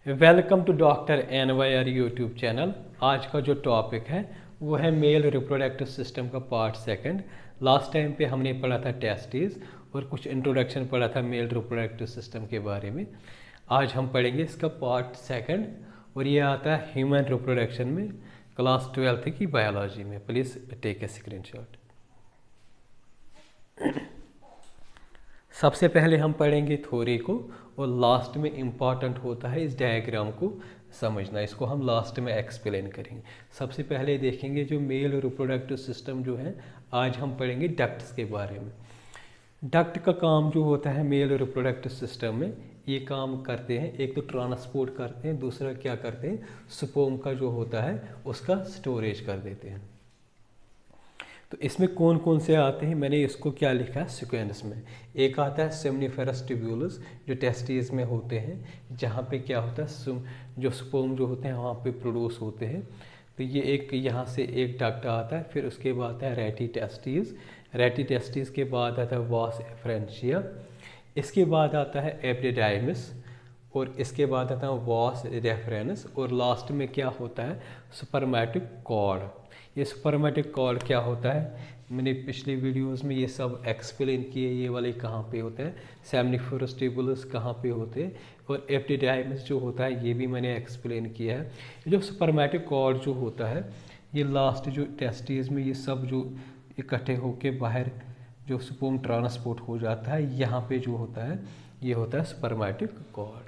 Welcome to doctor NYR YouTube channel. आज का जो टॉपिक है वो है मेल रिप्रोडक्टिव सिस्टम का पार्ट सेकंड। लास्ट टाइम पे हमने पढ़ा था टेस्टिस और कुछ इंट्रोडक्शन पढ़ा था मेल रिप्रोडक्टिव सिस्टम के बारे में। आज हम पढ़ेंगे इसका पार्ट सेकंड और ये आता है ह्यूमन रिप्रोडक्शन में, क्लास 12 की बायोलॉजी में। Please take a screenshot. सबसे पहले हम पढ़ेंगे थ्योरी को और लास्ट में इम्पॉर्टेंट होता है इस डायग्राम को समझना। इसको हम लास्ट में एक्सप्लेन करेंगे। सबसे पहले देखेंगे जो मेल रिप्रोडक्टिव सिस्टम जो है, आज हम पढ़ेंगे डक्ट्स के बारे में। डक्ट का काम जो होता है मेल रिप्रोडक्टिव सिस्टम में, ये काम करते हैं, एक तो ट्रांसपोर्ट करते हैं, दूसरा क्या करते हैं, स्पर्म का जो होता है उसका स्टोरेज कर देते हैं। तो इसमें कौन कौन से आते हैं, मैंने इसको क्या लिखा है सीक्वेंस में। एक आता है सेमनीफेरस ट्यूब्यूल्स जो टेस्टिस में होते हैं, जहाँ पे क्या होता है जो स्पर्म जो होते हैं वहाँ पे प्रोड्यूस होते हैं। तो ये एक यहाँ से एक डक्ट आता है, फिर उसके बाद आता है रेटी टेस्टिस। रेटी टेस्टिस के बाद आता है वास एफरेंशिया, इसके बाद आता है एपिडाइमिस और इसके बाद आता है वास रेफरेंस और लास्ट में क्या होता है स्पर्मेटिक कॉर्ड। ये स्पर्मेटिक कॉर्ड क्या होता है, मैंने पिछली वीडियोस में ये सब एक्सप्लेन किए। ये वाले कहाँ पे होते हैं, सेमनीफेरस ट्यूब्यूल्स कहाँ पे होते हैं और एपिडाइमिस जो होता है ये भी मैंने एक्सप्लेन किया है। जो स्पर्मेटिक कॉर्ड जो होता है ये लास्ट जो टेस्टिस में ये सब जो इकट्ठे होके बाहर जो स्पर्म ट्रांसपोर्ट हो जाता है, यहाँ पे जो होता है ये होता है स्पर्मेटिक कॉर्ड।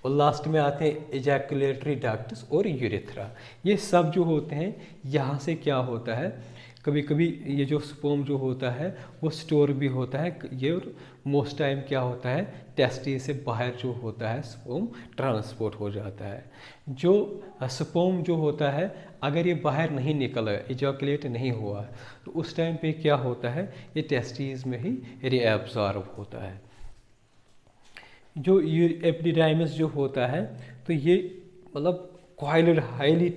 और लास्ट में आते हैं एजैकुलेटरी डक्ट्स और यूरेथ्रा। ये सब जो होते हैं यहाँ से क्या होता है, कभी कभी ये जो स्पर्म जो होता है वो स्टोर भी होता है ये, और मोस्ट टाइम क्या होता है टेस्टिस से बाहर जो होता है स्पर्म ट्रांसपोर्ट हो जाता है। जो स्पर्म जो होता है अगर ये बाहर नहीं निकला, एजैकुलेट नहीं हुआ, तो उस टाइम पे क्या होता है ये टेस्टिस में ही रीएब्जॉर्ब होता है। जो एपिडाइमिस जो होता है तो ये मतलब कॉइल्ड, हाईली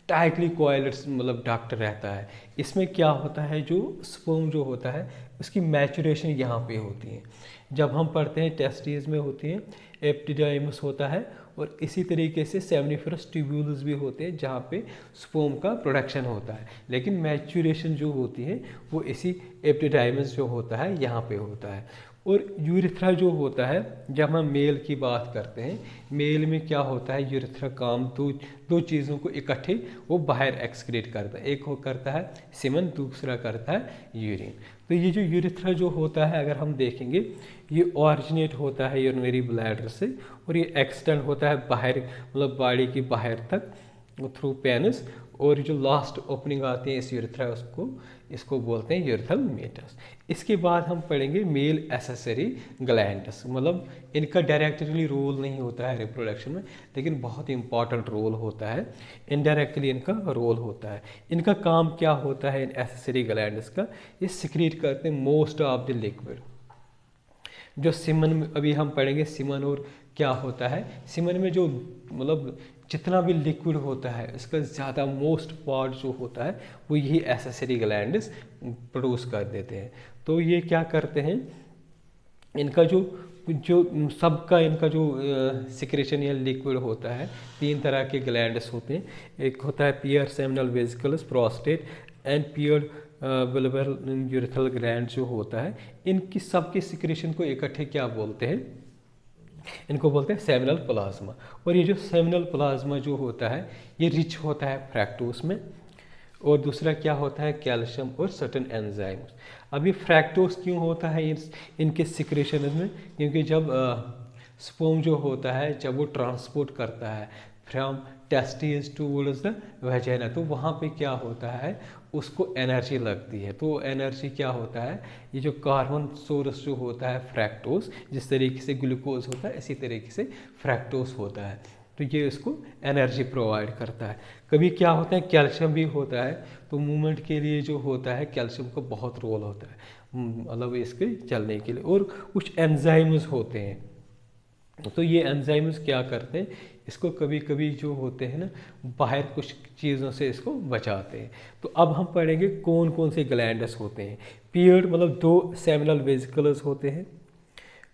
टाइटली कॉइल्ड मतलब डक्ट रहता है। इसमें क्या होता है जो स्पर्म जो होता है उसकी मैचुरेशन यहाँ पे होती है। जब हम पढ़ते हैं टेस्टिस में होती है, एपिडाइमिस होता है और इसी तरीके से सेमनीफेरस ट्यूब्यूल्स भी होते हैं जहाँ पे स्पर्म का प्रोडक्शन होता है, लेकिन मैचुरेशन जो होती है वो इसी एपिडाइमिस जो होता है यहाँ पे होता है। और यूरेथ्रा जो होता है, जब हम मेल की बात करते हैं, मेल में क्या होता है यूरेथ्रा काम दो चीज़ों को इकट्ठे वो बाहर एक्सक्रीट करता है। एक वो करता है सीमन, दूसरा करता है यूरिन। तो ये जो यूरेथ्रा जो होता है अगर हम देखेंगे ये ऑरिजिनेट होता है यूरिनरी ब्लैडर से और ये एक्सटेंड होता है बाहर, मतलब बॉडी की बाहर तक थ्रू पेनिस, और जो लास्ट ओपनिंग आती है इस यूरेथ्रा इसको बोलते हैं यूरेथ्रल मेटस। इसके बाद हम पढ़ेंगे मेल एसेसरी ग्लैंड्स। मतलब इनका डायरेक्टली रोल नहीं होता है रिप्रोडक्शन में, लेकिन बहुत इंपॉर्टेंट रोल होता है, इनडायरेक्टली इनका रोल होता है। इनका काम क्या होता है इन एसेसरी ग्लैंड्स का, ये सिक्रीट करते हैं मोस्ट ऑफ द लिक्विड। जो सीमन में अभी हम पढ़ेंगे सीमन, और क्या होता है सीमन में जो मतलब जितना भी लिक्विड होता है इसका ज़्यादा मोस्ट पार्ट जो होता है वो यही एसेसरी ग्लैंड्स प्रोड्यूस कर देते हैं। तो ये क्या करते हैं, इनका जो सबका इनका जो सिक्रेशन या लिक्विड होता है, तीन तरह के ग्लैंड्स होते हैं। एक होता है pair seminal vesicles, prostate and pair bulbar urethral gland जो होता है, इनकी सबके सिक्रेशन को इकट्ठे क्या बोलते हैं, इनको बोलते हैं सेमिनल प्लाज्मा। और ये जो सेमिनल प्लाज्मा जो होता है ये रिच होता है फ्रैक्टोज में, और दूसरा क्या होता है कैल्शियम और सर्टेन एंजाइम्स। अभी फ्रैक्टोज क्यों होता है इनके सिक्रेशन में, क्योंकि जब स्पर्म जो होता है जब वो ट्रांसपोर्ट करता है from testis towards the vagina, तो वहाँ पे क्या होता है उसको एनर्जी लगती है। तो एनर्जी क्या होता है, ये जो कार्बन सोर्स जो होता है फ्रैक्टोज, जिस तरीके से ग्लूकोज होता है इसी तरीके से फ्रैक्टोज होता है, तो ये इसको एनर्जी प्रोवाइड करता है। कभी क्या होता है कैल्शियम भी होता है, तो मूवमेंट के लिए जो होता है कैल्शियम का बहुत रोल होता है, मतलब इसके चलने के लिए। और कुछ एंजाइम्स होते हैं, तो ये एंजाइम्स क्या करते हैं, इसको कभी कभी जो होते हैं ना बाहर कुछ चीज़ों से इसको बचाते हैं। तो अब हम पढ़ेंगे कौन कौन से ग्लैंड्स होते हैं। पियर्ड मतलब दो सेमिनल वेसिकल्स होते हैं,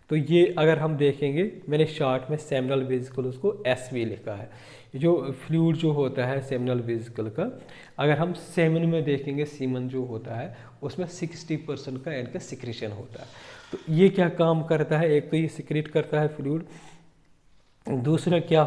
तो ये अगर हम देखेंगे, मैंने शार्ट में सेमिनल वेसिकल उसको SV लिखा है। जो फ्लूइड जो होता है सेमिनल वेसिकल का, अगर हम सेमन में देखेंगे, सीमन जो होता है उसमें 60% का इनका सिक्रीशन होता है। तो ये क्या काम करता है, एक तो ये सिक्रेट करता है फ्लूइड, दूसरा क्या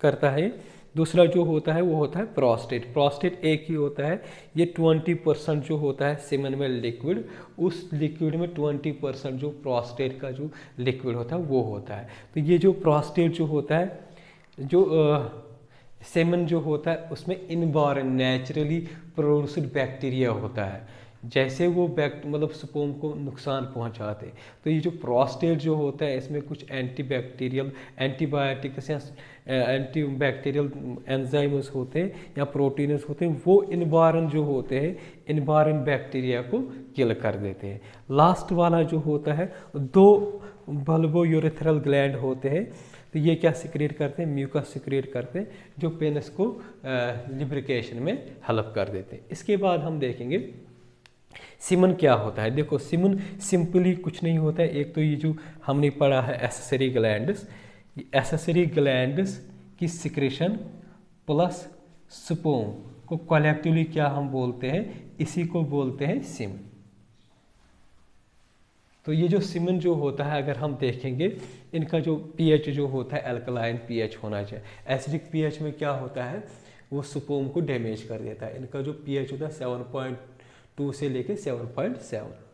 करता है, दूसरा जो होता है वो होता है प्रोस्टेट। प्रोस्टेट एक ही होता है, ये 20% जो होता है सीमन में लिक्विड, उस लिक्विड में 20% जो प्रोस्टेट का जो लिक्विड होता है वो होता है। तो ये जो प्रोस्टेट जो होता है, जो सेमन जो होता है उसमें इनबॉर्न नेचुरली प्रोड्यूस्ड बैक्टीरिया होता है, जैसे वो मतलब स्पर्म को नुकसान पहुंचाते। तो ये जो प्रोस्टेट जो होता है इसमें कुछ एंटीबैक्टीरियल, एंटीबायोटिक्स या एंटीबैक्टीरियल एंजाइम्स होते हैं या प्रोटीन्स होते हैं, वो इनबॉर्न जो होते हैं इनबॉर्न बैक्टीरिया को किल कर देते हैं। लास्ट वाला जो होता है, 2 बल्बोयूरेथ्रल ग्लैंड होते हैं, तो ये क्या सिक्रेट करते हैं, म्यूकस सिक्रेट करते हैं, जो पेनिस को लिब्रिकेशन में हेल्प कर देते हैं। इसके बाद हम देखेंगे सीमन क्या होता है। देखो सीमन सिंपली कुछ नहीं होता है, एक तो ये जो हमने पढ़ा है एक्सेसरी ग्लैंड्स, एक्सेसरी ग्लैंड्स की सिक्रेशन प्लस स्पर्म को कलेक्टिवली क्या हम बोलते हैं, इसी को बोलते हैं सीमन। तो ये जो सीमन जो होता है अगर हम देखेंगे, इनका जो pH जो होता है अल्कलाइन pH होना चाहिए। एसिडिक pH में क्या होता है, वो स्पर्म को डैमेज कर देता है। इनका जो pH होता है 7.2 से लेके 7.7।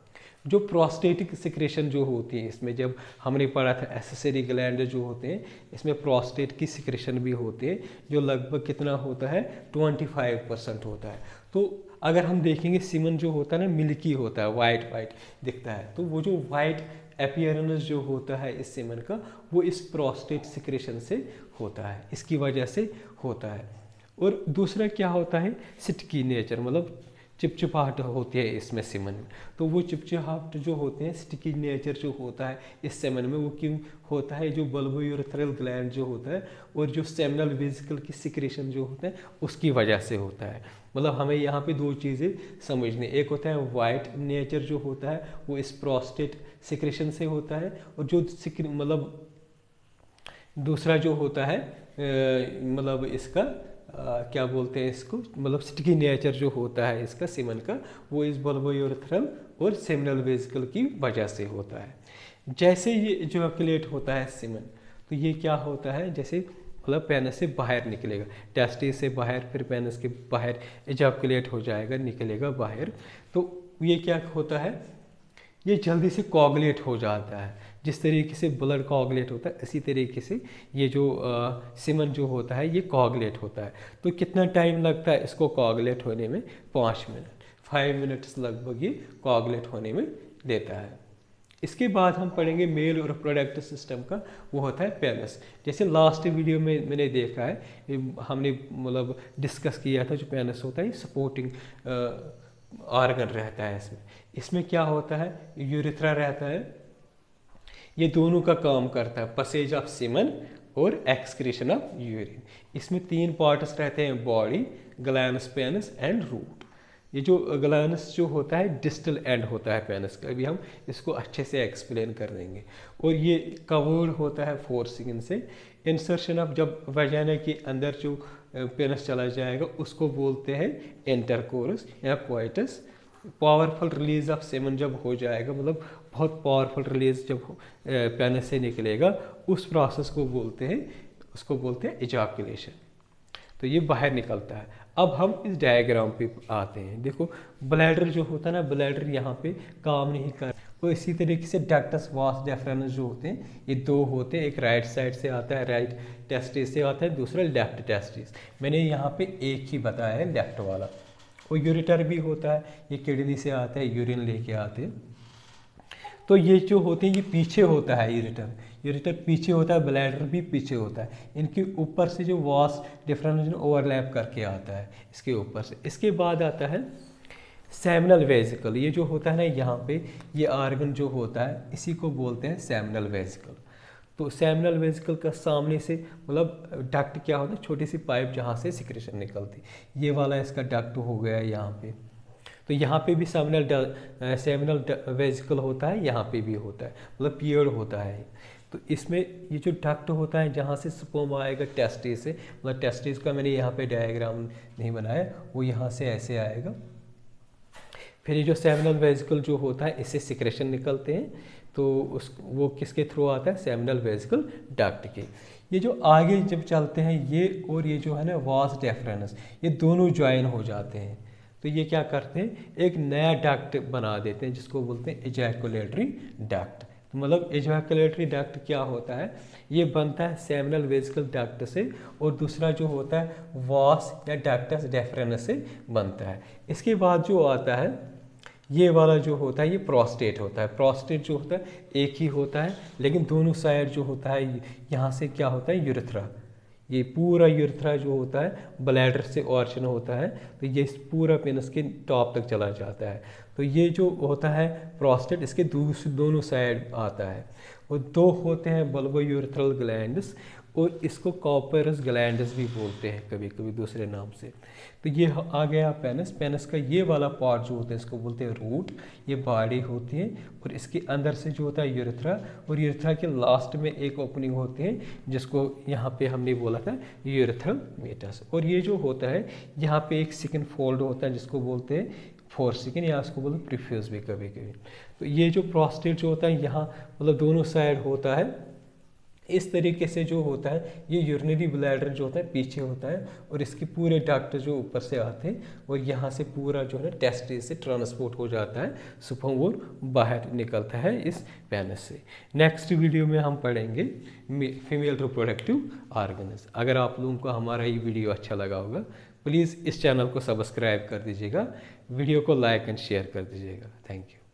जो प्रोस्टेटिक सिक्रेशन जो होती है इसमें, जब हमने पढ़ा था एक्सेसरी ग्लैंड जो होते हैं इसमें प्रोस्टेट की सिक्रेशन भी होती है, जो लगभग कितना होता है 25% होता है। तो अगर हम देखेंगे सीमन जो होता है ना मिल्की होता है, वाइट वाइट दिखता है, तो वो जो वाइट अपीयरेंस जो होता है इस सीमन का, वो इस प्रोस्टेट सिक्रेशन से होता है, इसकी वजह से होता है। और दूसरा क्या होता है, स्टिकी नेचर, मतलब चिपचिपाहट होती है इसमें सीमन में। तो वो चिपचिपाहट जो होते हैं, स्टिकी नेचर जो होता है इस सीमन में, वो क्यों होता है, जो बल्बोयूरेथ्रल ग्लैंड जो होता है और जो सेमिनल वेसिकल की सिक्रेशन जो होता है उसकी वजह से होता है। मतलब हमें यहाँ पे 2 चीज़ें समझनी, एक होता है वाइट नेचर जो होता है वो इस प्रोस्टेट सिक्रेशन से होता है, और जो मतलब दूसरा जो होता है मतलब इसका क्या बोलते हैं इसको, मतलब स्टिकी नेचर जो होता है इसका सीमन का, वो इस बल्बोयूरेथ्रल और सेमिनल वेसिकल की वजह से होता है। जैसे ये इजैकुलेट होता है सीमन, तो ये क्या होता है, जैसे मतलब पेनिस से बाहर निकलेगा, टेस्टिस से बाहर, फिर पेनिस के बाहर इजैकुलेट हो जाएगा, निकलेगा बाहर। तो ये क्या होता है, ये जल्दी से कोगुलेट हो जाता है। जिस तरीके से ब्लड कोगुलेट होता है इसी तरीके से ये जो सीमन जो होता है ये कोगुलेट होता है। तो कितना टाइम लगता है इसको कोगुलेट होने में, 5 मिनट, 5 मिनट्स लगभग ये कोगुलेट होने में देता है। इसके बाद हम पढ़ेंगे मेल और रिप्रोडक्टिव सिस्टम का, वो होता है पेनिस। जैसे लास्ट वीडियो में मैंने देखा है, हमने मतलब डिस्कस किया था, जो पेनिस होता है सपोर्टिंग ऑर्गन रहता है इसमें। इसमें क्या होता है, यूरिथ्रा रहता है, ये दोनों का काम करता है, पसेज ऑफ सीमन और एक्सक्रीशन ऑफ यूरिन। इसमें 3 पार्ट्स रहते हैं, body, glands, penis and root. ये जो ग्लैंड्स जो होता है डिस्टल एंड होता है पेनिस का, अभी हम इसको अच्छे से एक्सप्लेन कर देंगे। और ये कवर्ड होता है 4 स्किन से। इंसर्शन ऑफ, जब वजाना के अंदर जो पेनिस चला जाएगा उसको बोलते हैं इंटरकोरस या coitus. Powerful release of semen जब हो जाएगा, मतलब बहुत पावरफुल रिलीज जब पेनिस से निकलेगा, उस प्रोसेस को बोलते हैं, उसको बोलते हैं इजैकुलेशन। तो ये बाहर निकलता है। अब हम इस डायग्राम पे आते हैं। देखो ब्लैडर जो होता है ना, ब्लैडर यहाँ पे काम नहीं कर, तो इसी तरीके से डक्टस वास डेफरेंस जो होते हैं ये 2 होते हैं, एक राइट साइड से आता है, राइट टेस्टिस से आता है, दूसरा लेफ्ट टेस्टिस। मैंने यहाँ पे एक ही बताया है, लेफ्ट वाला। और यूरेटर भी होता है, ये किडनी से आता है, यूरिन लेके आते हैं। तो ये जो होते हैं ये पीछे होता है, यूरेटर पीछे होता है, ब्लैडर भी पीछे होता है। इनके ऊपर से जो वास डिफरेंस ओवरलैप करके आता है इसके ऊपर से। इसके बाद आता है सेमिनल वेसिकल। ये जो होता है ना यहाँ पे, ये ऑर्गन जो होता है इसी को बोलते हैं सेमिनल वेसिकल। तो सेमिनल वेसिकल का सामने से मतलब डक्ट क्या होता है, छोटी सी पाइप जहाँ से सिक्रेशन निकलती, ये वाला इसका डक्ट हो गया यहाँ पे। तो यहाँ पे भी सेमिनल वेसिकल होता है, यहाँ पे भी होता है, मतलब पियर्ड होता है। तो इसमें ये जो डक्ट होता है जहाँ से स्पर्म आएगा टेस्टिस से, मतलब टेस्टिस का मैंने यहाँ पे डायग्राम नहीं बनाया, वो यहाँ से ऐसे आएगा। फिर ये जो सेमिनल वेसिकल जो होता है इससे सिक्रेशन निकलते हैं, तो वो किसके थ्रू आता है, सेमिनल वेसिकल डक्ट के। ये जो आगे जब चलते हैं ये और ये जो है ना वास डेफरेंस, ये दोनों ज्वाइन हो जाते हैं, तो ये क्या करते हैं, एक नया डक्ट बना देते हैं जिसको बोलते हैं एजैकुलेटरी डक्ट। तो मतलब एजैकुलेटरी डक्ट क्या होता है, ये बनता है सेमिनल वेसिकल डक्ट से, और दूसरा जो होता है वास या डक्टस डेफरेंस से बनता है। इसके बाद जो आता है ये वाला जो होता है ये प्रोस्टेट होता है। प्रोस्टेट जो होता है एक ही होता है, लेकिन दोनों साइड जो होता है यहाँ से क्या होता है, यूरेथ्रा, ये पूरा यूरेथ्रा जो होता है ब्लैडर से ऑरिजिन होता है, तो ये पूरा पेनिस के टॉप तक चला जाता है। तो ये जो होता है प्रोस्टेट, इसके दोनों साइड आता है, और दो होते हैं बल्बो यूरेथ्रल ग्लैंड्स, और इसको कॉपर्स ग्लैंड्स भी बोलते हैं कभी कभी दूसरे नाम से। तो ये आ गया पेनिस। पेनिस का ये वाला पार्ट जो होता है इसको बोलते हैं रूट, ये बॉडी होती है, और इसके अंदर से जो होता है यूरेथ्रा, और यूरेथ्रा के लास्ट में एक ओपनिंग होती है जिसको यहाँ पे हमने बोला था यूरेथ्रल मेटस। और ये जो होता है यहाँ पे एक सेकंड फोल्ड होता है जिसको बोलते हैं फोरसिकन, या उसको बोलते हैं प्रीफ्यूज भी कभी कभी। तो ये जो प्रोस्टेट जो होता है यहाँ मतलब दोनों साइड होता है, इस तरीके से जो होता है ये यूरिनरी ब्लैडर जो होता है पीछे होता है, और इसके पूरे डक्ट जो ऊपर से आते हैं, और यहाँ से पूरा जो है टेस्टिस से ट्रांसपोर्ट हो जाता है स्पर्म और बाहर निकलता है इस पेनिस से। नेक्स्ट वीडियो में हम पढ़ेंगे फीमेल रिप्रोडक्टिव ऑर्गन्स। अगर आप लोगों को हमारा ये वीडियो अच्छा लगा होगा, प्लीज़ इस चैनल को सब्सक्राइब कर दीजिएगा, वीडियो को लाइक एंड शेयर कर दीजिएगा। Thank you.